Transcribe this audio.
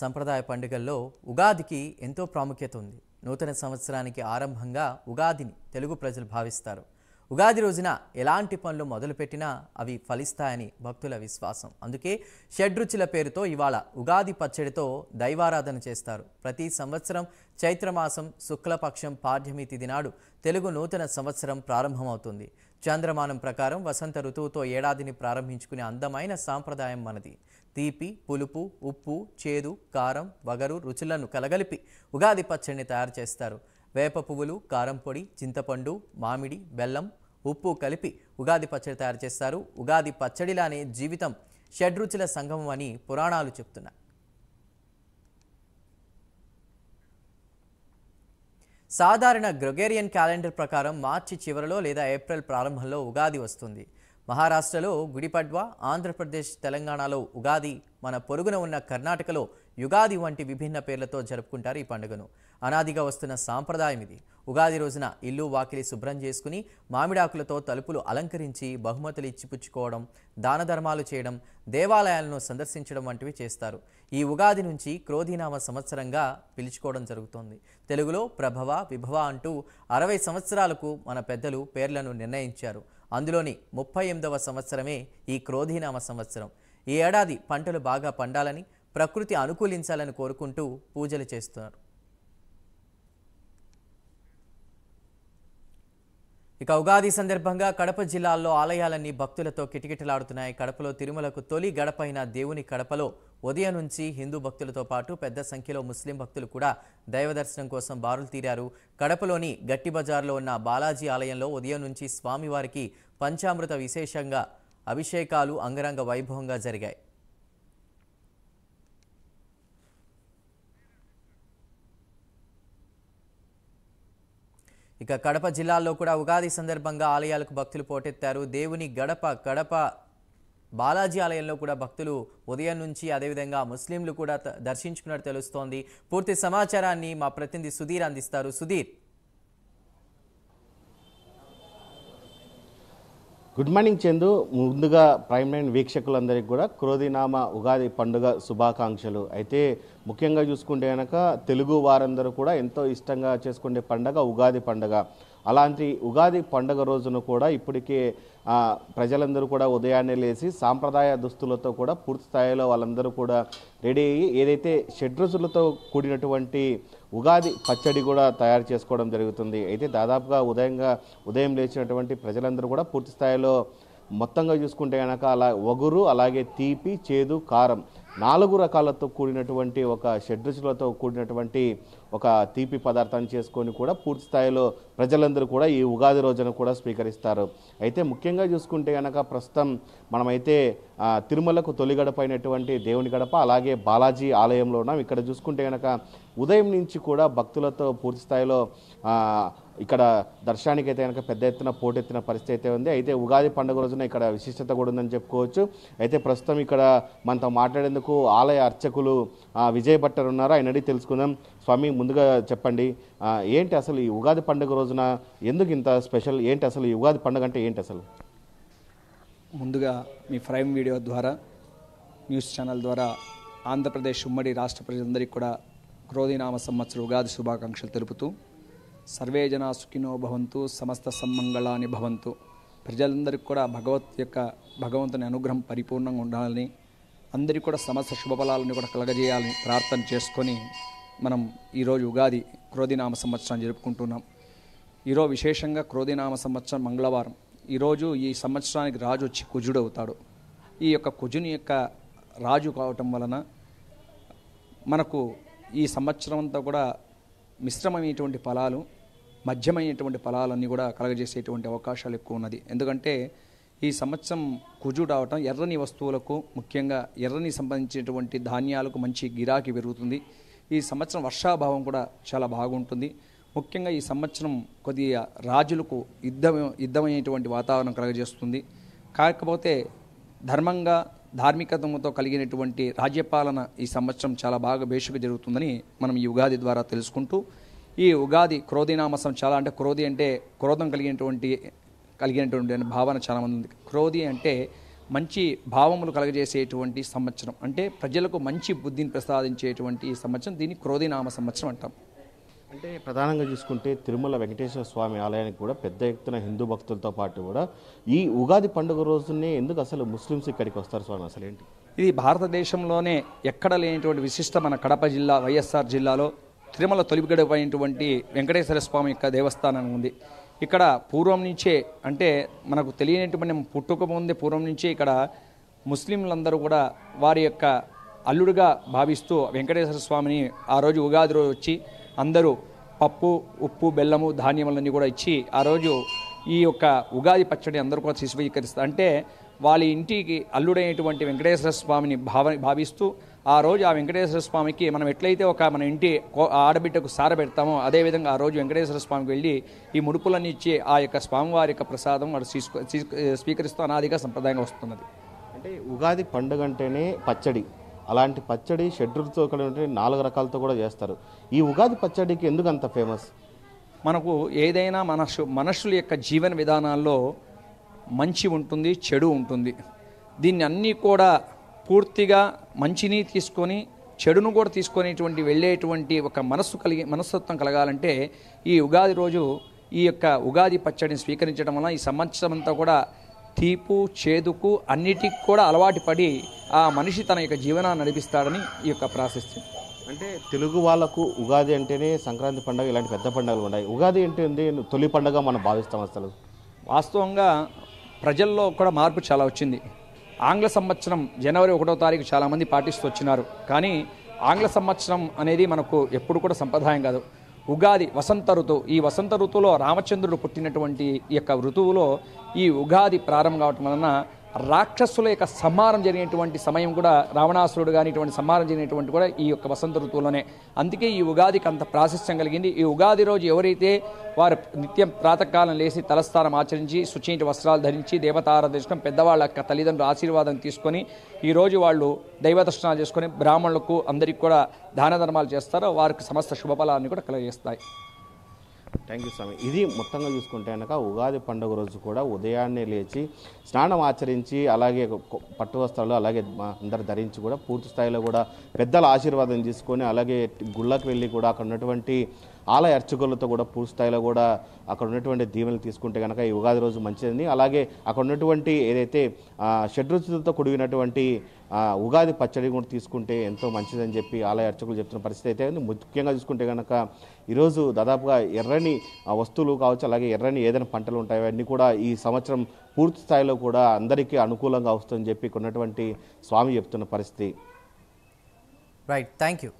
సంప్రదాయ పండుగల్లో ఉగాదికి ఎంతో ప్రాముఖ్యత ఉంది. నూతన సంవత్సరానికి ఆరంభంగా ఉగాదిని తెలుగు ప్రజలు భావిస్తారు. ఉగాది రోజున ఎలాంటి పనులు మొదలుపెట్టినా అవి ఫలిస్తాయని భక్తుల విశ్వాసం. అందుకే షడ్రుచుల పేరుతో ఇవాళ ఉగాది పచ్చడితో దైవారాధన చేస్తారు. ప్రతి సంవత్సరం చైత్రమాసం శుక్లపక్షం పాడ్యమి తిథి నాడు తెలుగు నూతన సంవత్సరం ప్రారంభమవుతుంది. చంద్రమానం ప్రకారం వసంత ఋతువుతో ఏడాదిని ప్రారంభించుకునే అందమైన సాంప్రదాయం మనది. తీపి, పులుపు, ఉప్పు, చేదు, కారం, వగరు రుచులను కలగలిపి ఉగాది పచ్చడిని తయారు చేస్తారు. వేప పువ్వులు, కారం పొడి, చింతపండు, మామిడి, బెల్లం, ఉప్పు కలిపి ఉగాది పచ్చడి తయారు చేస్తారు. ఉగాది పచ్చడిలానే జీవితం షడ్రుచుల సంగమం అని పురాణాలు చెప్తున్నాయి. సాధారణ గ్రెగోరియన్ క్యాలెండర్ ప్రకారం మార్చి చివరిలో లేదా ఏప్రిల్ ప్రారంభంలో ఉగాది వస్తుంది. మహారాష్ట్రలో గుడిపడ్వా, ఆంధ్రప్రదేశ్, తెలంగాణలో ఉగాది, మన పొరుగున ఉన్న కర్ణాటకలో యుగాది వంటి విభిన్న పేర్లతో జరుపుకుంటారు ఈ పండుగను. అనాదిగా వస్తున్న సాంప్రదాయం ఇది. ఉగాది రోజున ఇల్లు వాకిలి శుభ్రం చేసుకుని మామిడాకులతో తలుపులు అలంకరించి బహుమతులు ఇచ్చిపుచ్చుకోవడం, దాన ధర్మాలు చేయడం, దేవాలయాలను సందర్శించడం వంటివి చేస్తారు. ఈ ఉగాది నుంచి క్రోధినామ సంవత్సరంగా పిలుచుకోవడం జరుగుతోంది. తెలుగులో ప్రభవ, విభవ అంటూ 60 సంవత్సరాలకు మన పెద్దలు పేర్లను నిర్ణయించారు. అందులోని 38వ సంవత్సరమే ఈ క్రోధినామ సంవత్సరం. ఈ ఏడాది పంటలు బాగా పండాలని, ప్రకృతి అనుకూలించాలని కోరుకుంటూ పూజలు చేస్తున్నారు. ఇక ఉగాది సందర్భంగా కడప జిల్లాల్లో ఆలయాలన్నీ భక్తులతో కిటకిటలాడుతున్నాయి. కడపలో తిరుమలకు తొలి గడపైన దేవుని కడపలో ఉదయం నుంచి హిందూ భక్తులతో పాటు పెద్ద సంఖ్యలో ముస్లిం భక్తులు కూడా దైవ దర్శనం కోసం బారులు తీరారు. కడపలోని గట్టి బజార్లో ఉన్న బాలాజీ ఆలయంలో ఉదయం నుంచి స్వామివారికి పంచామృత విశేషంగా అభిషేకాలు అంగరంగ వైభవంగా జరిగాయి. ఇక కడప జిల్లాలో కూడా ఉగాది సందర్భంగా ఆలయాలకు భక్తులు పోటెత్తారు. దేవుని కడప బాలాజీ ఆలయంలో కూడా భక్తులు ఉదయం నుంచి, అదేవిధంగా ముస్లింలు కూడా దర్శించుకున్నట్టు తెలుస్తోంది. పూర్తి సమాచారాన్ని మా ప్రతినిధి సుధీర్ అందిస్తారు. సుధీర్. Good morning Chandu. ముందుగా ప్రైమ్ లైన్ వీక్షకులందరికీ కూడా క్రోధినామ ఉగాది పండుగ శుభాకాంక్షలు. అయితే ముఖ్యంగా చూసుకుంటే కనుక తెలుగు వారందరూ కూడా ఎంతో ఇష్టంగా చేసుకునే పండుగ ఉగాది పండుగ. అలాంటి ఉగాది పండుగ రోజున కూడా ఇప్పటికే ప్రజలందరూ కూడా ఉదయాన్నే లేచి సాంప్రదాయ దుస్తులతో కూడా పూర్తి స్థాయిలో వాళ్ళందరూ కూడా రెడీ అయ్యి ఏదైతే షడ్రుచులతో కూడినటువంటి ఉగాది పచ్చడి కూడా తయారు చేసుకోవడం జరుగుతుంది. అయితే దాదాపుగా ఉదయం లేచినటువంటి ప్రజలందరూ కూడా పూర్తి స్థాయిలో మొత్తంగా చూసుకుంటే కనుక వగురు, అలాగే తీపి, చేదు, కారం 4 రకాలతో కూడినటువంటి ఒక షడ్రుచులతో కూడినటువంటి ఒక తీపి పదార్థాన్ని చేసుకొని కూడా పూర్తి స్థాయిలో ప్రజలందరూ కూడా ఈ ఉగాది రోజున కూడా స్వీకరిస్తారు. అయితే ముఖ్యంగా చూసుకుంటే కనుక ప్రస్తుతం మనమైతే తిరుమలకు తొలి గడపైనటువంటి దేవుని గడప, అలాగే బాలాజీ ఆలయంలో ఉన్నాం. ఇక్కడ చూసుకుంటే కనుక ఉదయం నుంచి కూడా భక్తులతో పూర్తి స్థాయిలో ఇక్కడ దర్శనానికి అయితే కనుక పెద్ద ఎత్తున పోటెత్తిన పరిస్థితి అయితే ఉంది. అయితే ఉగాది పండుగ రోజున ఇక్కడ విశిష్టత కూడా ఉందని చెప్పుకోవచ్చు. అయితే ప్రస్తుతం ఇక్కడ మనతో మాట్లాడేందుకు ఆలయ అర్చకులు విజయ్ భట్టర్ ఉన్నారు. ఆయన అడిగి తెలుసుకుందాం. స్వామి, ముందుగా చెప్పండి, ఏంటి అసలు ఈ ఉగాది పండుగ రోజున ఎందుకు ఇంత స్పెషల్? ఏంటి అసలు ఈ ఉగాది పండుగ అంటే ఏంటి అసలు? ముందుగా మీ ప్రైమ్ వీడియో ద్వారా, న్యూస్ ఛానల్ ద్వారా ఆంధ్రప్రదేశ్ ఉమ్మడి రాష్ట్ర ప్రజలందరికీ కూడా క్రోధినామ సంవత్సర ఉగాది శుభాకాంక్షలు తెలుపుతూ, సర్వే జనా సుఖినో భవంతు, సమస్త సమ్మంగళాని భవంతు. ప్రజలందరికీ కూడా భగవంతుని అనుగ్రహం పరిపూర్ణంగా ఉండాలని, అందరికీ కూడా సమస్త శుభఫలాలను కూడా కలగజేయాలని ప్రార్థన చేసుకొని మనం ఈరోజు ఉగాది క్రోధినామ సంవత్సరాన్ని జరుపుకుంటున్నాం. ఈరోజు విశేషంగా క్రోధినామ సంవత్సరం మంగళవారం. ఈరోజు ఈ సంవత్సరానికి రాజు వచ్చి కుజుడు అవుతాడు. ఈ యొక్క కుజుని యొక్క రాజు కావటం వలన మనకు ఈ సంవత్సరం అంతా కూడా మిశ్రమైనటువంటి ఫలాలు, మధ్యమైనటువంటి ఫలాలన్నీ కూడా కలగజేసేటువంటి అవకాశాలు ఎక్కువ ఉన్నది. ఎందుకంటే ఈ సంవత్సరం కుజుడు రావటం ఎర్రని వస్తువులకు, ముఖ్యంగా ఎర్రని సంబంధించినటువంటి ధాన్యాలకు మంచి గిరాకీ పెరుగుతుంది. ఈ సంవత్సరం వర్షాభావం కూడా చాలా బాగుంటుంది. ముఖ్యంగా ఈ సంవత్సరం కొద్దిగా రాజులకు యుద్ధమైనటువంటి వాతావరణం కలగజేస్తుంది. కాకపోతే ధర్మంగా, ధార్మికతతో కలిగినటువంటి రాజ్యపాలన ఈ సంవత్సరం చాలా బాగా బేషుగా జరుగుతుందని మనం ఈ ఉగాది ద్వారా తెలుసుకుంటూ, ఈ ఉగాది క్రోధినామసం చాలా అంటే క్రోధి అంటే క్రోధం కలిగినటువంటి భావన చాలామంది ఉంది. క్రోధి అంటే మంచి భావములు కలగజేసేటువంటి సంవత్సరం, అంటే ప్రజలకు మంచి బుద్ధిని ప్రసాదించేటువంటి ఈ సంవత్సరం, దీన్ని క్రోధినామ సంవత్సరం అంటాం. అంటే ప్రధానంగా చూసుకుంటే తిరుమల వెంకటేశ్వర స్వామి ఆలయానికి కూడా పెద్ద ఎత్తున హిందూ భక్తులతో పాటు కూడా ఈ ఉగాది పండుగ రోజునే ఎందుకు అసలు ముస్లిమ్స్ ఇక్కడికి వస్తారు స్వామి, అసలు ఏంటి? ఇది భారతదేశంలోనే ఎక్కడ లేనటువంటి విశిష్ట మన కడప జిల్లా వైఎస్ఆర్ జిల్లాలో తిరుమల తొలిగడపైనటువంటి వెంకటేశ్వర స్వామి యొక్క దేవస్థానం ఉంది. ఇక్కడ పూర్వం నుంచే, అంటే మనకు తెలియనటువంటి పుట్టుక ముందే పూర్వం నుంచే ఇక్కడ ముస్లింలందరూ కూడా వారి యొక్క అల్లుడుగా భావిస్తూ వెంకటేశ్వర స్వామిని ఆ రోజు ఉగాది రోజు వచ్చి అందరూ పప్పు, ఉప్పు, బెల్లము, ధాన్యములన్నీ కూడా ఇచ్చి ఆ రోజు ఈ యొక్క ఉగాది పచ్చడి అందరూ కూడా స్వీకరిస్తారు. అంటే వాళ్ళ ఇంటికి అల్లుడైనటువంటి వెంకటేశ్వర స్వామిని భావిస్తూ ఆ రోజు ఆ వెంకటేశ్వర స్వామికి మనం ఎట్లయితే మన ఇంటి ఆడబిడ్డకు సార పెడతామో అదేవిధంగా ఆ రోజు వెంకటేశ్వర స్వామికి వెళ్ళి ఈ ముడుపులన్నీ ఇచ్చి ఆ యొక్క స్వామివారి యొక్క ప్రసాదం వాడు స్వీకరిస్తూ అనాదిగా సంప్రదాయంగా వస్తున్నది. అంటే ఉగాది పండుగ అంటేనే పచ్చడి, అలాంటి పచ్చడి షడ్రుతో కూడా 4 రకాలతో కూడా చేస్తారు. ఈ ఉగాది పచ్చడికి ఎందుకు అంత ఫేమస్? మనకు ఏదైనా మనుషుల యొక్క జీవన విధానాల్లో మంచి ఉంటుంది, చెడు ఉంటుంది. దీన్ని అన్నీ కూడా పూర్తిగా మంచిని తీసుకొని చెడును కూడా తీసుకునేటువంటి వెళ్ళేటువంటి ఒక మనస్తత్వం కలగాలంటే ఈ ఉగాది రోజు ఈ యొక్క ఉగాది పచ్చడిని స్వీకరించడం వల్ల ఈ సంవత్సరం అంతా కూడా తీపు, చేదుకు అన్నిటికి కూడా అలవాటు పడి ఆ మనిషి తన యొక్క జీవనాన్ని నడిపిస్తాడని ఈ యొక్క ప్రాశస్త్యం. అంటే తెలుగు వాళ్ళకు ఉగాది అంటేనే సంక్రాంతి పండుగ, ఇలాంటి పెద్ద పండుగలు ఉన్నాయి. ఉగాది అంటే తొలి పండుగ మనం భావిస్తాం. అసలు వాస్తవంగా ప్రజల్లో కూడా మార్పు చాలా వచ్చింది. ఆంగ్ల సంవత్సరం జనవరి 1వ తారీఖు చాలామంది పాటిస్తూ వచ్చినారు. కానీ ఆంగ్ల సంవత్సరం అనేది మనకు ఎప్పుడు కూడా సంప్రదాయం కాదు. ఉగాది వసంత ఋతువు, ఈ వసంత ఋతువులో రామచంద్రుడు పుట్టినటువంటి ఈ యొక్క ఋతువులో ఈ ఉగాది ప్రారంభం కావటం వలన రాక్షసుల యొక్క సంహారం జరిగినటువంటి సమయం కూడా, రావణాసురుడు కానీ ఇటువంటి సంహారం జరిగినటువంటి కూడా ఈ యొక్క వసంత ఋతువులోనే. అందుకే ఈ ఉగాదికి అంత ప్రాశస్త్యం కలిగింది. ఈ ఉగాది రోజు ఎవరైతే వారు నిత్యం ప్రాతకాలం లేచి తలస్నానం ఆచరించి శుచి వస్త్రాలు ధరించి దేవతారాధన పెద్దవాళ్ళ యొక్క తల్లిదండ్రుల ఆశీర్వాదం తీసుకొని ఈరోజు వాళ్ళు దైవదర్శనాలు చేసుకొని బ్రాహ్మణులకు అందరికీ కూడా దాన ధర్మాలు చేస్తారో వారికి సమస్త శుభఫలాన్ని కూడా కలుగజేస్తాయి. థ్యాంక్ యూ స్వామి. ఇది మొత్తంగా చూసుకుంటే కనుక ఉగాది పండుగ రోజు కూడా ఉదయాన్నే లేచి స్నానం ఆచరించి అలాగే పట్టు వస్త్రాలు అలాగే అందరు ధరించి కూడా పూర్తి స్థాయిలో కూడా పెద్దల ఆశీర్వాదం తీసుకొని అలాగే గుళ్ళకి వెళ్ళి కూడా అక్కడ ఉన్నటువంటి ఆలయ అర్చకులతో కూడా పూర్తి స్థాయిలో కూడా అక్కడ ఉన్నటువంటి దీవెనలు తీసుకుంటే కనుక ఈ ఉగాది రోజు మంచిదని, అలాగే అక్కడ ఉన్నటువంటి ఏదైతే షడ్రుచులతో కూడినటువంటి ఉగాది పచ్చడి కూడా తీసుకుంటే ఎంతో మంచిదని చెప్పి ఆలయ అర్చకులు చెప్తున్న పరిస్థితి అయితే ఉంది. ముఖ్యంగా చూసుకుంటే కనుక ఈరోజు దాదాపుగా ఎర్రని వస్తువులు కావచ్చు, అలాగే ఎర్రని ఏదైనా పంటలు ఉంటాయో అన్నీ కూడా ఈ సంవత్సరం పూర్తి స్థాయిలో కూడా అందరికీ అనుకూలంగా వస్తుందని చెప్పి కొన్నటువంటి స్వామి చెప్తున్న పరిస్థితి. Right, thank you.